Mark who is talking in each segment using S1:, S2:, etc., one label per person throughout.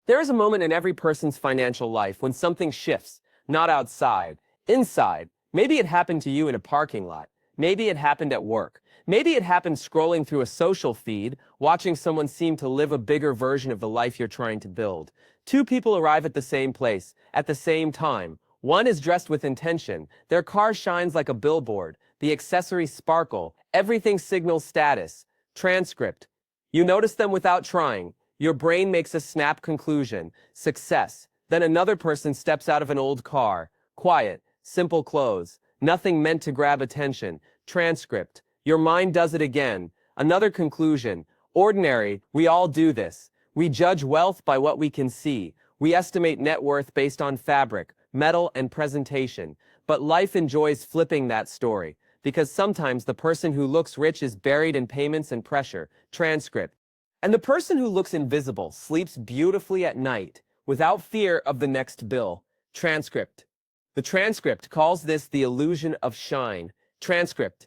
S1: There is a moment in every person's financial life when something shifts, not outside, inside. Maybe it happened to you in a parking lot. Maybe it happened at work. Maybe it happened scrolling through a social feed, watching someone seem to live a bigger version of the life you're trying to build. Two people arrive at the same place, at the same time. One is dressed with intention. Their car shines like a billboard. The accessories sparkle. Everything signals status. Transcript. You notice them without trying. Your brain makes a snap conclusion. Success. Then another person steps out of an old car. Quiet. Simple clothes. Nothing meant to grab attention. Transcript. Your mind does it again. Another conclusion. Ordinary. We all do this. We judge wealth by what we can see. We estimate net worth based on fabric, metal, and presentation. But life enjoys flipping that story, because sometimes the person who looks rich is buried in payments and pressure. Transcript. And the person who looks invisible sleeps beautifully at night, without fear of the next bill. Transcript. The transcript calls this the illusion of shine. Transcript.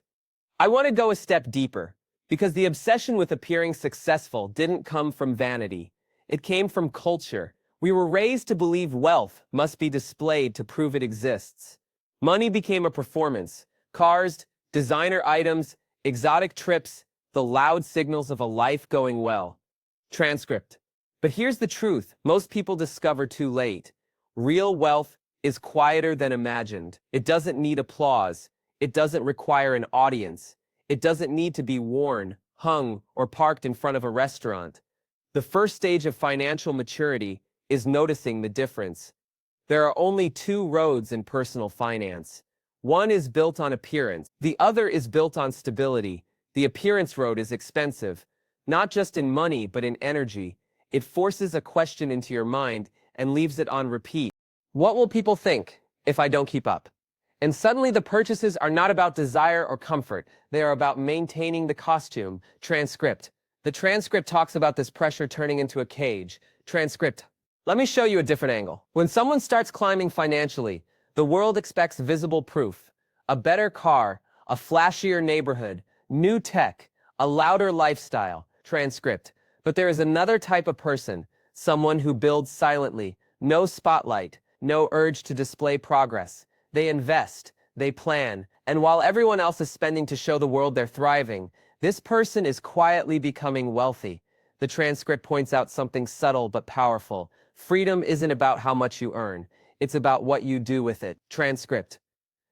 S1: I want to go a step deeper, because the obsession with appearing successful didn't come from vanity. It came from culture. We were raised to believe wealth must be displayed to prove it exists. Money became a performance. Cars, designer items, exotic trips, the loud signals of a life going well. Transcript. But here's the truth most people discover too late. Real wealth is quieter than imagined. It doesn't need applause. It doesn't require an audience. It doesn't need to be worn, hung, or parked in front of a restaurant. The first stage of financial maturity is noticing the difference. There are only two roads in personal finance. One is built on appearance. The other is built on stability. The appearance road is expensive, not just in money, but in energy. It forces a question into your mind and leaves it on repeat. What will people think if I don't keep up? And suddenly the purchases are not about desire or comfort. They are about maintaining the costume. Transcript. The transcript talks about this pressure turning into a cage. Transcript. Let me show you a different angle. When someone starts climbing financially, the world expects visible proof. A better car, a flashier neighborhood, new tech, a louder lifestyle. Transcript. But there is another type of person, someone who builds silently, no spotlight, no urge to display progress. They invest, they plan, and while everyone else is spending to show the world they're thriving, this person is quietly becoming wealthy. The transcript points out something subtle but powerful. Freedom isn't about how much you earn. It's about what you do with it. Transcript.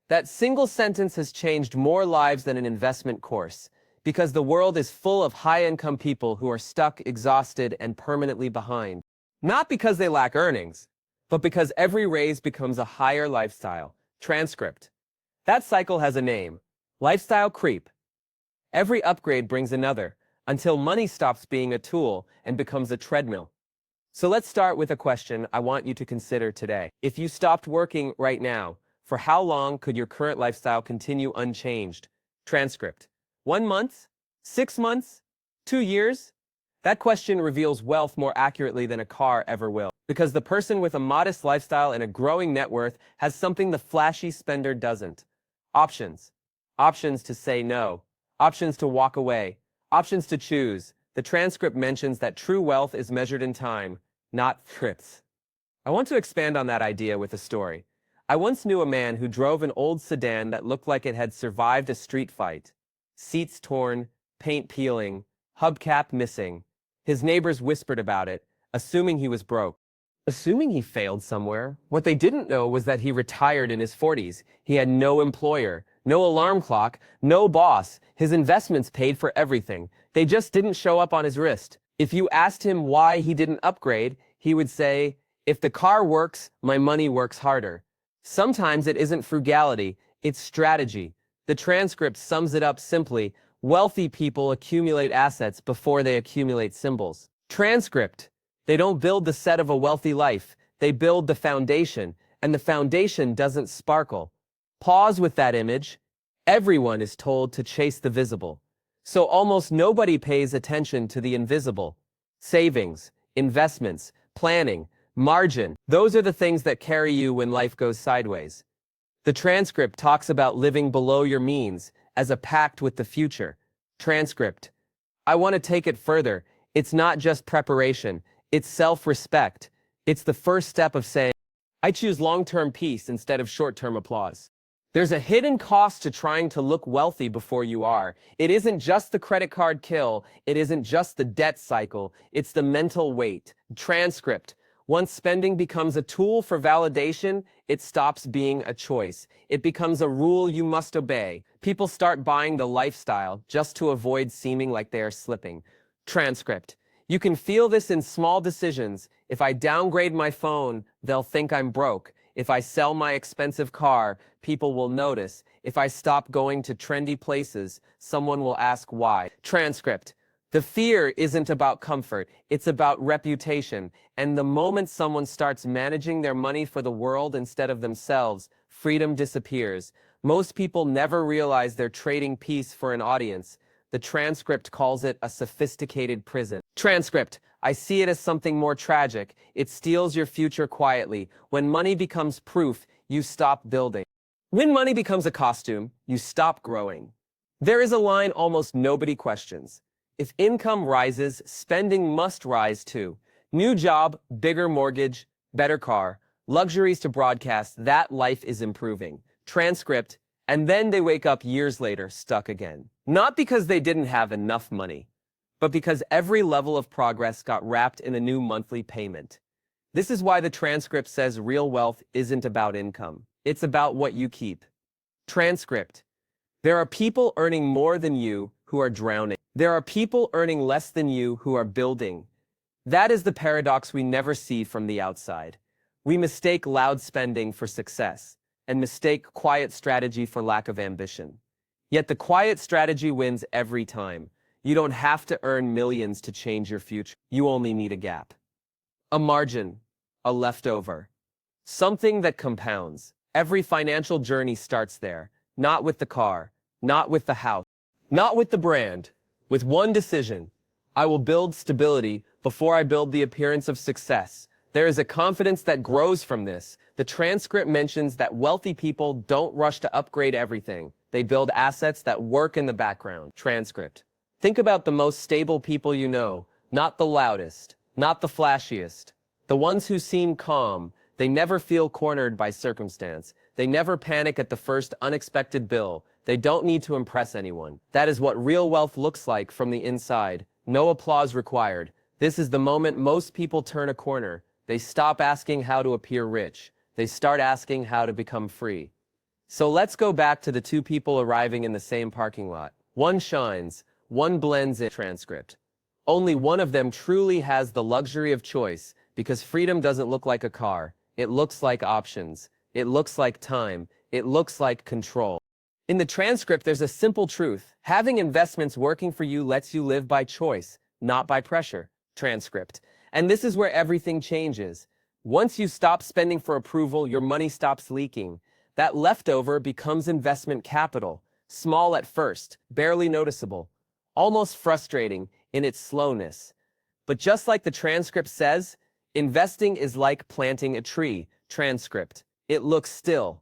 S1: That single sentence has changed more lives than an investment course, because the world is full of high-income people who are stuck, exhausted, and permanently behind. Not because they lack earnings, but because every raise becomes a higher lifestyle. Transcript. That cycle has a name. Lifestyle creep. Every upgrade brings another, until money stops being a tool and becomes a treadmill. So let's start with a question I want you to consider today. If you stopped working right now, for how long could your current lifestyle continue unchanged? Transcript. 1 month? 6 months? 2 years? That question reveals wealth more accurately than a car ever will. Because the person with a modest lifestyle and a growing net worth has something the flashy spender doesn't. Options. Options to say no. Options to walk away. Options to choose. The transcript mentions that true wealth is measured in time, not trips. I want to expand on that idea with a story. I once knew a man who drove an old sedan that looked like it had survived a street fight. Seats torn, paint peeling, hubcap missing. His neighbors whispered about it, assuming he was broke. Assuming he failed somewhere. What they didn't know was that he retired in his 40s. He had no employer, no alarm clock, no boss. His investments paid for everything. They just didn't show up on his wrist. If you asked him why he didn't upgrade, he would say, "If the car works, my money works harder." Sometimes it isn't frugality, it's strategy. The transcript sums it up simply. Wealthy people accumulate assets before they accumulate symbols. Transcript. They don't build the set of a wealthy life. They build the foundation, and the foundation doesn't sparkle. Pause with that image. Everyone is told to chase the visible. So almost nobody pays attention to the invisible. Savings, investments, planning, margin. Those are the things that carry you when life goes sideways. The transcript talks about living below your means as a pact with the future. Transcript. I want to take it further. It's not just preparation. It's self-respect. It's the first step of saying, I choose long-term peace instead of short-term applause. There's a hidden cost to trying to look wealthy before you are. It isn't just the credit card kill. It isn't just the debt cycle. It's the mental weight. Transcript. Once spending becomes a tool for validation, it stops being a choice. It becomes a rule you must obey. People start buying the lifestyle just to avoid seeming like they are slipping. Transcript. You can feel this in small decisions. If I downgrade my phone, they'll think I'm broke. If I sell my expensive car, people will notice. If I stop going to trendy places, someone will ask why. Transcript. The fear isn't about comfort, it's about reputation. And the moment someone starts managing their money for the world instead of themselves, freedom disappears. Most people never realize they're trading peace for an audience. The transcript calls it a sophisticated prison. Transcript. I see it as something more tragic. It steals your future quietly. When money becomes proof, you stop building. When money becomes a costume, you stop growing. There is a line almost nobody questions. If income rises, spending must rise too. New job, bigger mortgage, better car, luxuries to broadcast, that life is improving. Transcript. And then they wake up years later, stuck again. Not because they didn't have enough money, but because every level of progress got wrapped in a new monthly payment. This is why the transcript says real wealth isn't about income. It's about what you keep. Transcript. There are people earning more than you who are drowning. There are people earning less than you who are building. That is the paradox we never see from the outside. We mistake loud spending for success and mistake quiet strategy for lack of ambition. Yet the quiet strategy wins every time. You don't have to earn millions to change your future. You only need a gap. A margin, a leftover. Something that compounds. Every financial journey starts there. Not with the car, not with the house, not with the brand. With one decision. I will build stability before I build the appearance of success. There is a confidence that grows from this. The transcript mentions that wealthy people don't rush to upgrade everything. They build assets that work in the background. Transcript. Think about the most stable people you know, not the loudest, not the flashiest. The ones who seem calm. They never feel cornered by circumstance. They never panic at the first unexpected bill. They don't need to impress anyone. That is what real wealth looks like from the inside. No applause required. This is the moment most people turn a corner. They stop asking how to appear rich. They start asking how to become free. So let's go back to the two people arriving in the same parking lot. One shines, one blends in. Transcript. Only one of them truly has the luxury of choice, because freedom doesn't look like a car. It looks like options. It looks like time. It looks like control. In the transcript, there's a simple truth. Having investments working for you lets you live by choice, not by pressure. Transcript. And this is where everything changes. Once you stop spending for approval, your money stops leaking. That leftover becomes investment capital. Small at first, barely noticeable, almost frustrating in its slowness. But just like the transcript says, investing is like planting a tree. Transcript. It looks still,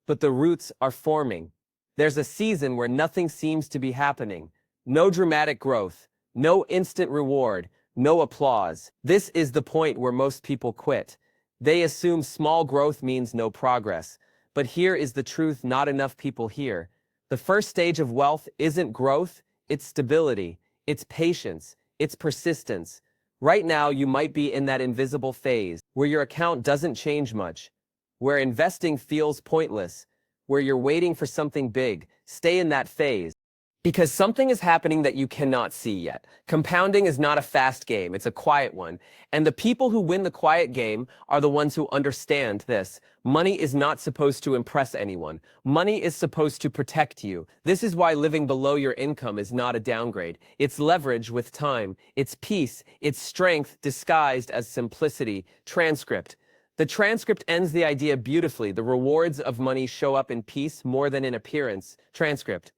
S1: but the roots are forming. There's a season where nothing seems to be happening. No dramatic growth, no instant reward, no applause. This is the point where most people quit. They assume small growth means no progress. But here is the truth not enough people hear. The first stage of wealth isn't growth, it's stability, it's patience, it's persistence. Right now, you might be in that invisible phase where your account doesn't change much, where investing feels pointless, where you're waiting for something big. Stay in that phase. Because something is happening that you cannot see yet. Compounding is not a fast game, it's a quiet one. And the people who win the quiet game are the ones who understand this. Money is not supposed to impress anyone. Money is supposed to protect you. This is why living below your income is not a downgrade. It's leverage with time. It's peace. It's strength disguised as simplicity. Transcript. The transcript ends the idea beautifully. The rewards of money show up in peace more than in appearance. Transcript.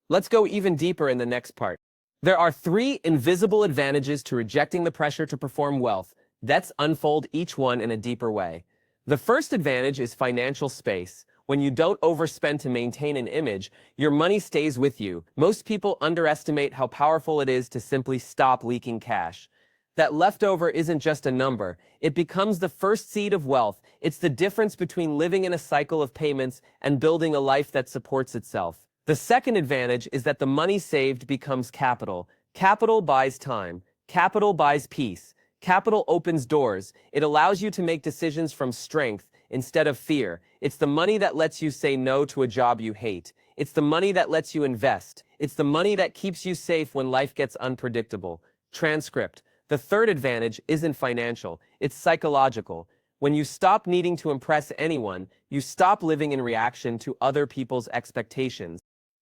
S1: Let's go even deeper in the next part. There are 3 invisible advantages to rejecting the pressure to perform wealth. Let's unfold each one in a deeper way. The first advantage is financial space. When you don't overspend to maintain an image, your money stays with you. Most people underestimate how powerful it is to simply stop leaking cash. That leftover isn't just a number. It becomes the first seed of wealth. It's the difference between living in a cycle of payments and building a life that supports itself. The second advantage is that the money saved becomes capital. Capital buys time. Capital buys peace. Capital opens doors. It allows you to make decisions from strength instead of fear. It's the money that lets you say no to a job you hate. It's the money that lets you invest. It's the money that keeps you safe when life gets unpredictable. Transcript. The third advantage isn't financial, it's psychological. When you stop needing to impress anyone, you stop living in reaction to other people's expectations.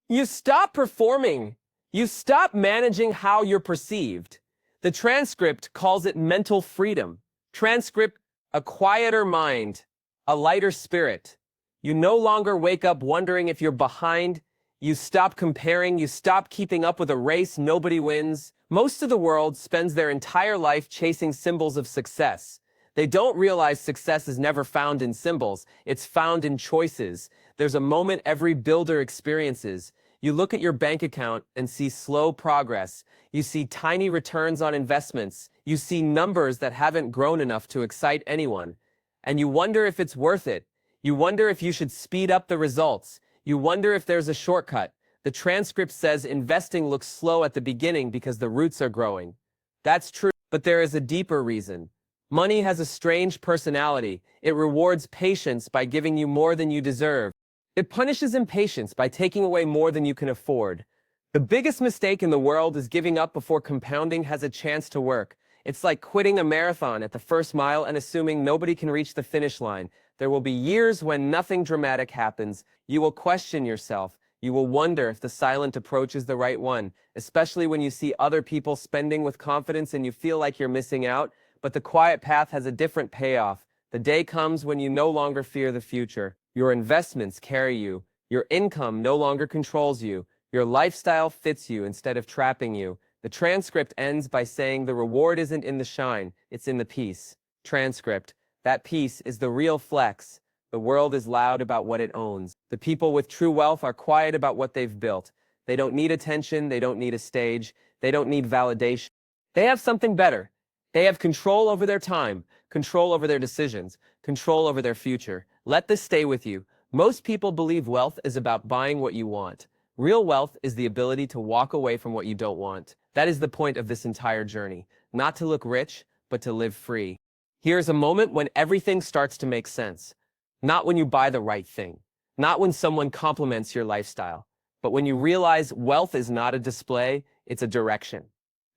S1: You stop performing. You stop managing how you're perceived. The transcript calls it mental freedom. Transcript, a quieter mind, a lighter spirit. You no longer wake up wondering if you're behind. You stop comparing. You stop keeping up with a race nobody wins. Most of the world spends their entire life chasing symbols of success. They don't realize success is never found in symbols. It's found in choices. There's a moment every builder experiences. You look at your bank account and see slow progress. You see tiny returns on investments. You see numbers that haven't grown enough to excite anyone. And you wonder if it's worth it. You wonder if you should speed up the results. You wonder if there's a shortcut. The transcript says investing looks slow at the beginning because the roots are growing. That's true, but there is a deeper reason. Money has a strange personality. It rewards patience by giving you more than you deserve. It punishes impatience by taking away more than you can afford. The biggest mistake in the world is giving up before compounding has a chance to work. It's like quitting a marathon at the first mile and assuming nobody can reach the finish line. There will be years when nothing dramatic happens. You will question yourself. You will wonder if the silent approach is the right one, especially when you see other people spending with confidence and you feel like you're missing out. But the quiet path has a different payoff. The day comes when you no longer fear the future. Your investments carry you. Your income no longer controls you. Your lifestyle fits you instead of trapping you. The transcript ends by saying the reward isn't in the shine, it's in the peace. Transcript. That peace is the real flex. The world is loud about what it owns. The people with true wealth are quiet about what they've built. They don't need attention. They don't need a stage. They don't need validation. They have something better. They have control over their time, control over their decisions, control over their future. Let this stay with you. Most people believe wealth is about buying what you want. Real wealth is the ability to walk away from what you don't want. That is the point of this entire journey. Not to look rich, but to live free. Here's a moment when everything starts to make sense. Not when you buy the right thing, not when someone compliments your lifestyle, but when you realize wealth is not a display, it's a direction.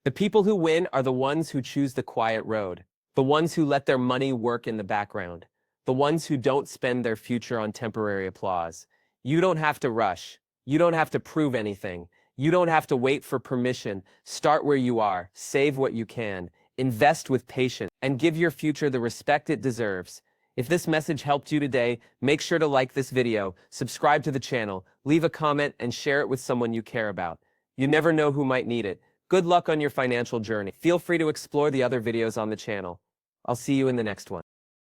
S1: The people who win are the ones who choose the quiet road, the ones who let their money work in the background, the ones who don't spend their future on temporary applause. You don't have to rush. You don't have to prove anything. You don't have to wait for permission. Start where you are, save what you can, invest with patience, and give your future the respect it deserves. If this message helped you today, make sure to like this video, subscribe to the channel, leave a comment, and share it with someone you care about. You never know who might need it. Good luck on your financial journey. Feel free to explore the other videos on the channel. I'll see you in the next one.